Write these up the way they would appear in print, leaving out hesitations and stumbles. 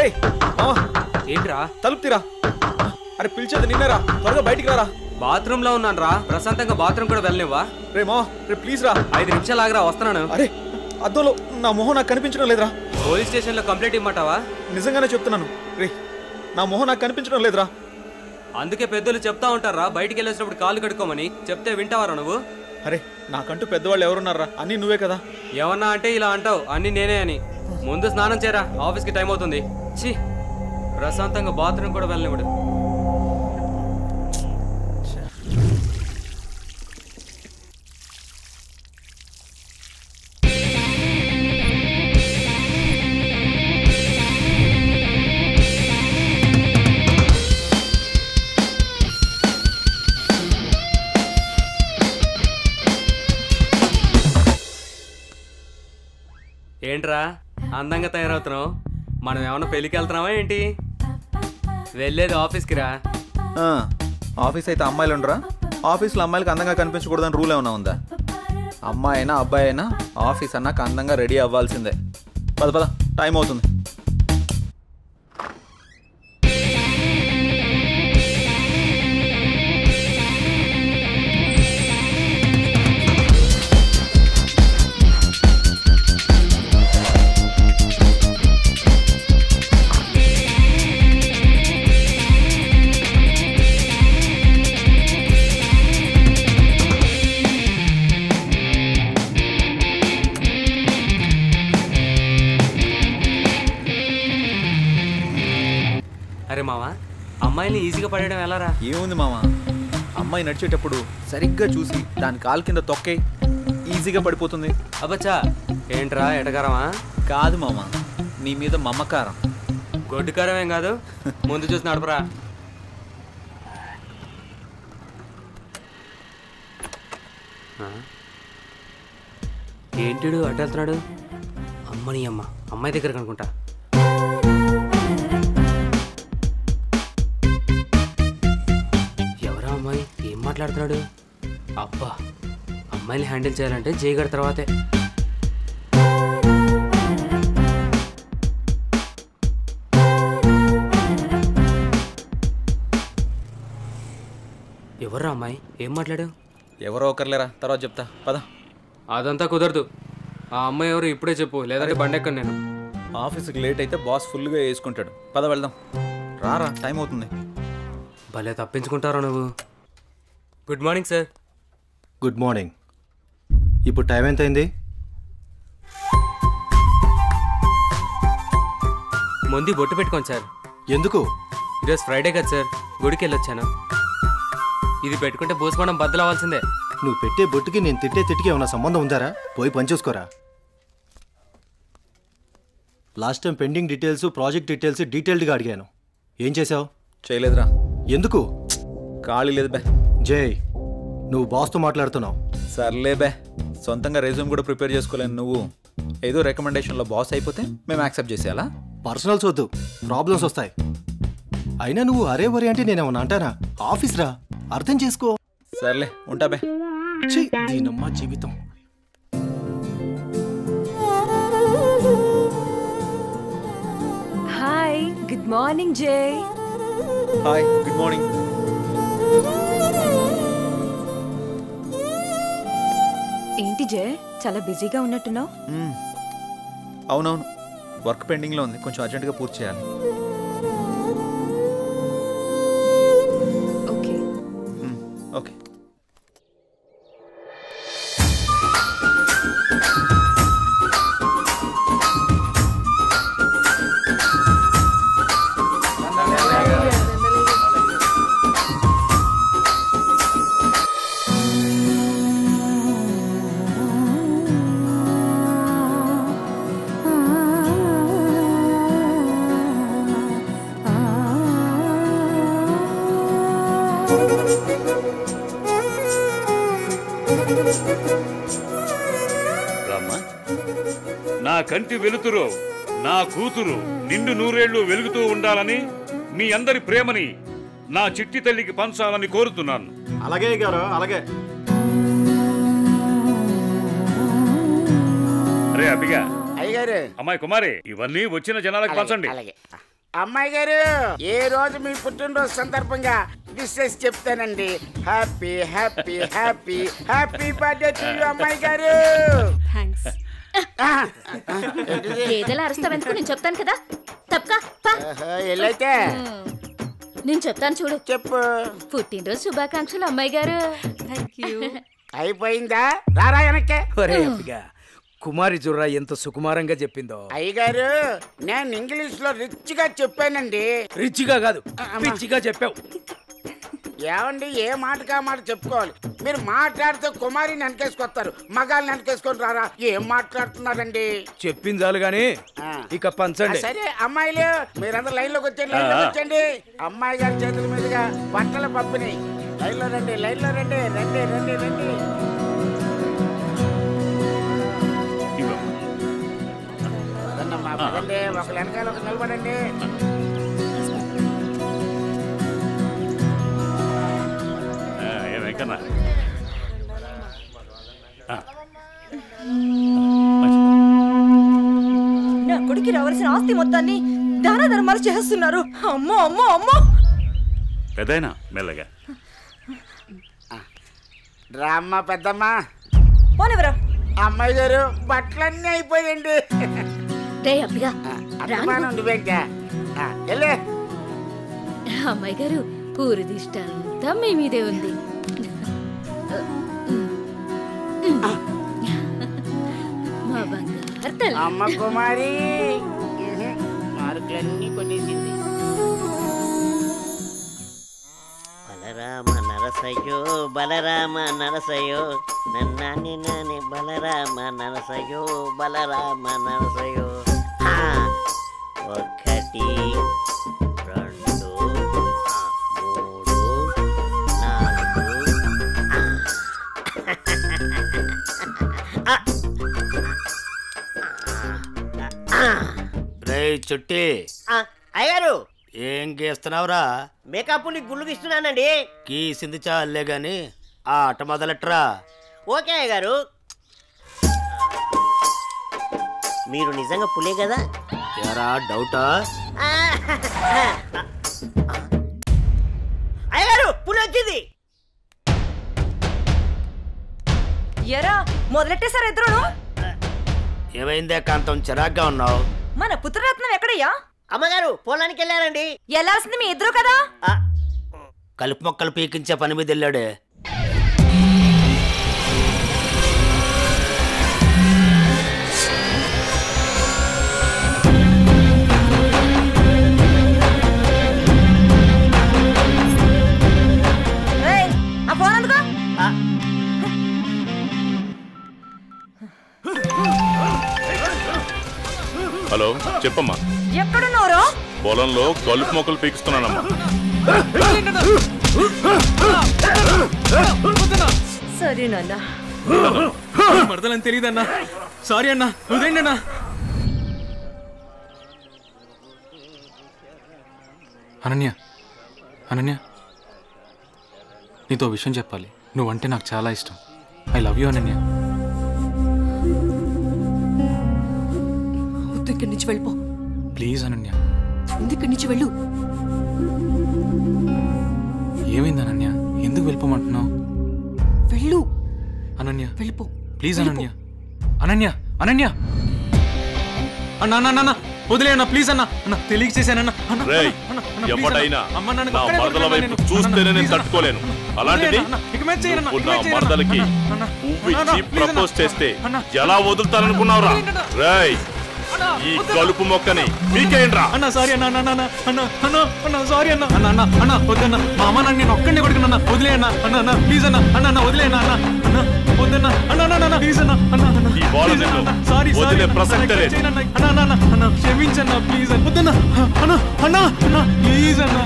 రే ఏంట్రా తలుపు తీరా. అరే పిలిచేది నిన్నరా, త్వరగా బయటికి రారా. బాత్రూమ్ లో ఉన్నాను రా, ప్రశాంతంగా బాత్రూమ్ కూడా వెళ్ళనివ్వా? రే మా రే ప్లీజ్ రా. 5 నిమిషాలు ఆగరా, వస్తున్నాను. అరే అద్దంలో నా మొహం నాకు కనిపించడం లేదురా. పోలీస్ స్టేషన్ లో కంప్లైంట్ ఇమ్మంటావా? నిజంగానే చెప్తున్నాను రే, నా మొహం నాకు కనిపించడం లేదురా. అందుకే పెద్దలు చెప్తా ఉంటారా బయటికి వెళ్ళేసినప్పుడు కాళ్ళు కడుక్కోమని. చెప్తే వింటావారా నువ్వు? అరే నాకంటూ పెద్దవాళ్ళు ఎవరున్నారా? అన్నీ నువ్వే కదా. ఏమన్నా అంటే ఇలా అంటావు, అన్ని నేనే అని. ముందు స్నానం చేయరా, ఆఫీస్కి టైం అవుతుంది. ఛీ, ప్రశాంతంగా బాత్రూమ్ కూడా వెళ్ళనివ్వడు. ఏంట్రా అందంగా తయారవుతున్నావు? మనం ఏమన్నా పెళ్ళికి వెళ్తున్నావా ఏంటి? వెళ్ళేది ఆఫీస్కి రా. ఆఫీస్ అయితే అమ్మాయిలు ఉండరా? ఆఫీస్లో అమ్మాయిలకి అందంగా కనిపించకూడదని రూల్ ఏమైనా ఉందా? అమ్మాయి అయినా అబ్బాయి అయినా ఆఫీస్ అన్నాక అందంగా రెడీ అవ్వాల్సిందే. పద పద, టైం అవుతుంది. అరే మావా, అమ్మాయిని ఈజీగా పడేయడం ఎలారా? ఏముంది మామ, అమ్మాయి నడిచేటప్పుడు సరిగ్గా చూసి దాని కాలు కింద తొక్కే, ఈజీగా పడిపోతుంది. అబ్బచ్చా, ఏంట్రా ఎటకారమా? కాదు మామ, నీ మీద మమకారం. గొడ్డుకారం ఏం కాదు, ముందు చూసి నడపరా. ఏంటిడు అటు వెళ్తున్నాడు? అమ్మని అమ్మ, అమ్మాయి దగ్గర కనుకుంటా. ఎవరా అమ్మాయి? ఏం మాట్లాడుతున్నాడు? అబ్బా, అమ్మాయిని హ్యాండిల్ చేయాలంటే జయగడ తర్వాతే. ఎవర్రా అమ్మాయి? ఏం మాట్లాడు? ఎవరో ఒకరులేరా, తర్వాత చెప్తా పద. అదంతా కుదరదు. ఆ అమ్మాయి ఎవరు ఇప్పుడే చెప్పు, లేదంటే బండెక్కను నేను. ఆఫీస్కి లేట్ అయితే బాస్ ఫుల్గా వేసుకుంటాడు. పద వెళ్దాం. రారా, టైం అవుతుంది. భలే తప్పించుకుంటారా నువ్వు. Good morning sir. Good morning. ఇప్పుడు టైం ఎంత అయింది? ముందు బొట్టు పెట్టుకోండి సార్. ఎందుకు? ఈరోజు ఫ్రైడే కదా సార్, గుడికి వెళ్ళొచ్చాను. ఇది పెట్టుకుంటే భూస్మానం బద్దలవ్వాల్సిందే. నువ్వు పెట్టే బొట్టుకి నేను తిట్టే తిట్టికి ఏమైనా సంబంధం ఉందారా? పోయి పనిచేసుకోరా. Last time pending details, project details డీటెయిల్డ్గా అడిగాను. ఏం చేసావు? చేయలేదురా. ఎందుకు? ఖాళీ లేదు బే. జై, నువ్వు బాస్తో మాట్లాడుతున్నావు. సర్లే బే, సొంతంగా రెజ్యూమ్ కూడా ప్రిపేర్ చేసుకోలేను. నువ్వు ఏదో రికమెండేషన్లో బాస్ అయిపోతే మేము యాక్సెప్ట్ చేసేయాలా? పర్సనల్స్ వద్దు, ప్రాబ్లమ్స్ వస్తాయి. అయినా నువ్వు అరే వరే అంటే నేనేమన్నా అంటానా? ఆఫీస్ రా, అర్థం చేసుకో. సర్లే, ఉంటా బే. దీనమ్మా జీవితం. హాయ్, గుడ్ మార్నింగ్ జై. Hi, good morning. ఏంటి జై, చాలా బిజీగా ఉన్నట్టున్నావు? అవునవును, వర్క్ పెండింగ్లో ఉంది, కొంచెం అర్జెంటుగా పూర్తి చేయాలి. Okay okay. నా కంటి వెలుతురు, నా కూతురు నిండు నూరేళ్లు వెలుగుతూ ఉండాలని, మీ అందరి ప్రేమని నా చిట్టి తల్లికి పంచాలని కోరుతున్నాను. అలాగే గారు, అలాగే. అరే అబ్బిగా, అయ్యగారు, అమ్మాయి కుమారి, ఇవన్నీ వచ్చిన జనాలకు పంచండి. అమ్మాయి గారు ఏ రోజు మీ పుట్టినరోజు సందర్భంగా విషెస్ చెప్తానండి. Happy happy happy happy birthday to you అమ్మాయి గారు. థ్యాంక్స్. ఏదైనా అరుస్తావెందుకు? నేను చెప్తాను కదా. తప్పకా ఎల్లైతే నేను చెప్తాను చూడు. చెప్పు. పుట్టినరోజు శుభాకాంక్షలు అమ్మాయి గారు. Thank you. అయిపోయిందా? రారా వెనక్కే. కుమారి జుర్రా ఎంత సుకుమారంగా చెప్పిందో. అయ్యగారు నేను ఇంగ్లీష్ లో రిచ్ గా చెప్పానండి. రిచ్గా కాదు పిచ్చిగా చెప్పావు. ఏమండి ఏ మాటకా మాట చెప్పుకోవాలి. మీరు మాట్లాడితే కుమారిని వెనకేసుకొస్తారు, మగాళ్ళని వెనకేసుకొని రారా. ఏం మాట్లాడుతున్నారండి? చెప్పింది చాలు గాని ఇక పంచండి. సరే అమ్మాయిలు మీరందరూ లైన్ లోకి వచ్చండి. లైన్ లోకి వచ్చండి. అమ్మాయి గారి చేతుల మీదుగా బట్టల పంపిణీ. లైన్ లో రండి, లైన్ లో రండి, రండి రండి రండి. పదండమ్మా పదండి. ఒకళ్ళు వెనకాల ఒకరు నిలబడండి. వెంకన్న నా కొడుకు రావాల్సిన ఆస్తి మొత్తాన్ని దాన ధర్మాలు చేస్తున్నారు. అమ్మో అమ్మో అమ్మో. పెద్దయినా మెల్లగా రామ్మ పెద్దమ్మా. పోనివరా. అమ్మాయి గారు బట్టలన్నీ అయిపోయండి. రే అబ్బిగా నువ్వేంటా వెళ్ళే. అమ్మాయి గారు ఊరి దిష్ట అంతా మీ మీదే ఉంది. మా బంగారు తల్లి. అమ్మ కుమారి మార్కులన్నీ కొనేసింది. బలరామ నరసయ్యో బలరామ నరసయ్యో నన్నాని నాని బలరామ నరసయ్యో బలరామ నరసయ్యో. ఒకటి రెండు మూడు నాలుగు. రే చుట్టి అయ్యారు ఏం గీస్తున్నావురా? మేకప్ ని గుళ్ళు గీస్తున్నానండి. గీసింది చాలే గాని ఆ ఆట మొదలెట్రా. ఓకే అయ్యగారు. మీరు నిజంగా పులే కదా? ఎరా డౌటా? అయ్యగారు పులి వచ్చింది. ఎరా మొదలెట్టేశారు ఇద్దరును. ఏమైందే కాంతం చిరాగ్గా ఉన్నావు? మన పుత్రరత్నం ఎక్కడయ్యా? అమ్మగారు పొలానికి వెళ్ళారండి. వెళ్ళాల్సింది మీ ఇద్దరు కదా. కలుపు మొక్కలు పీకించే పని మీద వెళ్ళాడే. ఆ ఫోన్ అందుకో. హలో చెప్పమ్మా. ఎక్కడున్నారో? పొలంలో కలుపు మొక్కలు పీకిస్తున్నానమ్మా. సరే నాన్న. మరదలని తెలియదన్నా. సారీ అన్నా, వదిలేండి అన్నా. అనన్య అనన్య నీతో విషయం చెప్పాలి. నువ్వంటే నాకు చాలా ఇష్టం. I love you Ananya. ఇక్కడి నుంచి వెళ్ళిపో ప్లీజ్ అనన్య. ఇక్కడి నుంచి వెళ్ళు. ఏమైంది అనన్య? ఎందుకు వెళ్ళిపోమంటున్నావు? వెళ్ళు అనన్య, వెళ్ళిపో ప్లీజ్ అనన్య. అనన్య అనన్య అన్న అన్న అన్న వదిలే అన్న, ప్లీజ్ అన్న. అన్న తెలియక చేశానన్న. ఎవడైనా నా మరదల వైపు చూస్తేనే నేను తట్టుకోలేను. అలాంటిది నా మరదలకి పువ్వు ఇచ్చి ప్రపోజ్ చేస్తే ఎలా వదులుతారనుకున్నావురా? రేయ్ ఈ కలుపు మొక్కని మీకేంట్రా? అన్న సారీ అన్న అన్న అన్న అన్న అన్న అన్న సారీ అన్న అన్న అన్న అన్న వద్దన్న. మా అమ్మ నన్ను నేను ఒక్కడిని కొడుకున్నా. వదిలే అన్న అన్న అన్న ప్లీజ్ అన్న అన్న అన్న వదిలే అన్న అన్న అన్న వద్దన్న అన్న అన్న అన్న ప్లీజ్ అన్న అన్న అన్న ఈ బాల సారీ వదిలే ప్రసక్తే లేదు. అన్న అన్న అన్న అన్న క్షమించన్న ప్లీజ్ అన్న. వద్దన్న అన్న అన్న అన్న ప్లీజ్ అన్న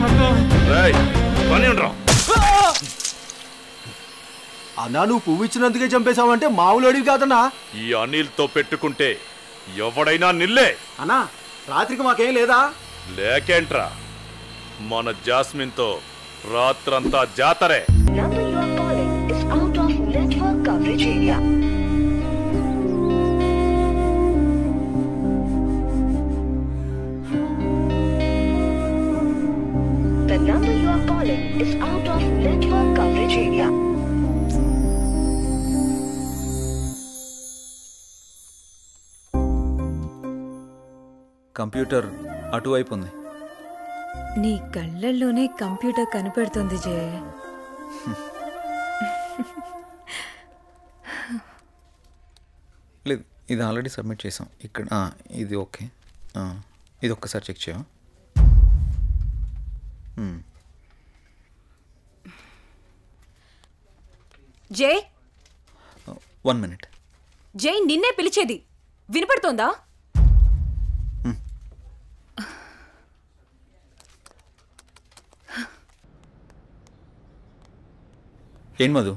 అన్న. రేయ్ పని ఉండరా? అన్నా నువ్వు పువ్వు ఇచ్చినందుకే చంపేశావంటే మామూలు అడివి కాదన్నా. ఈ అనిల్తో పెట్టుకుంటే ఎవడైనా నిల్లే. అన్నా రాత్రికి మాకేం లేదా? లేకేంట్రా, మన జాస్మిన్తో రాత్రంతా జాతరే. are calling is out of network coverage area. Computer అటువైపు ఉంది. నీ కళ్ళల్లోనే కంప్యూటర్ కనపడుతుంది జయ. లేదు, ఇది ఆల్రెడీ సబ్మిట్ చేసాం. ఇక్కడ ఇది ఓకే. ఇది ఒక్కసారి చెక్ చేయవా? జై 1 minute. జై నిన్నే పిలిచేది వినపడుతోందా? ఏం మధు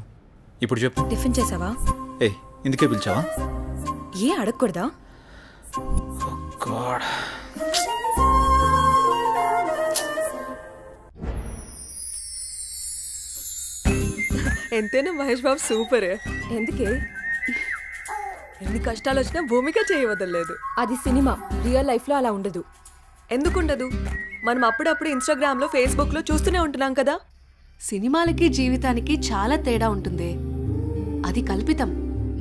ఇప్పుడు చెప్పు. టిఫిన్ చేసావా? ఇందుకే పిలిచావా? ఏ అడగకూడదా? ఎంతైనా మహేష్ బాబు సూపర్. ఎందుకే ఎన్ని కష్టాలు వచ్చినా భూమిక చేయవదలేదు. అది సినిమా, రియల్ లైఫ్ లో అలా ఉండదు. ఎందుకుండదు? మనం అప్పుడప్పుడు ఇన్స్టాగ్రామ్ లో ఫేస్బుక్ లో చూస్తూనే ఉంటున్నాం కదా. సినిమాలకి జీవితానికి చాలా తేడా ఉంటుంది. అది కల్పితం,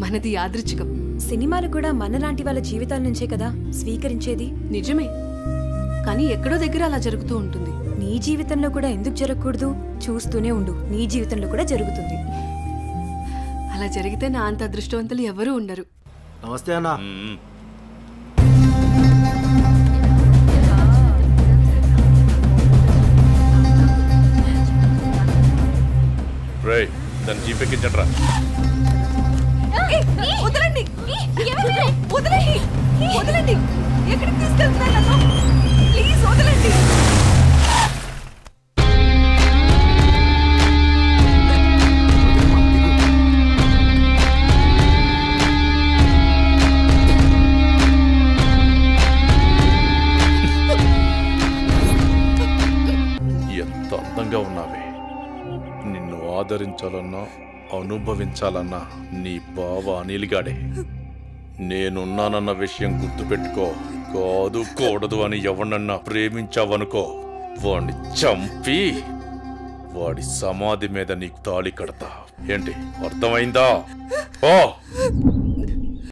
మనది యాదృచ్ఛికం. సినిమాలు కూడా మనలాంటి వాళ్ళ జీవితాల నుంచే కదా స్వీకరించేది. నిజమే, కానీ ఎక్కడో దగ్గర అలా జరుగుతూ ఉంటుంది. నీ జీవితంలో కూడా ఎందుకు జరగకూడదు? చూస్తూనే ఉండు, నీ జీవితంలో కూడా జరుగుతుంది. అలా జరిగితే నా అంత అదృష్టవంతులు ఎవరూ ఉండరు. నమస్తే అన్న. దాన్ని జీపెక్కించట్రా. వదలండి, వదలండి, వదలండి. ఎక్కడికి తీసుకెళ్తున్నారు నన్ను? ప్లీజ్ వదలండి. ఎంత అందంగా ఉన్నావే. నిన్ను ఆదరించాలన్నా అనుభవించాలన్నా నీ బావ అనిల్గాడే. నేనున్నానన్న విషయం గుర్తుపెట్టుకో. కాదు కూడదు అని ఎవరినన్నా ప్రేమించావనుకో, వాడిని చంపి వాడి సమాధి మీద నీకు తాళి కడతా. ఏంటి అర్థమైందా? ఓ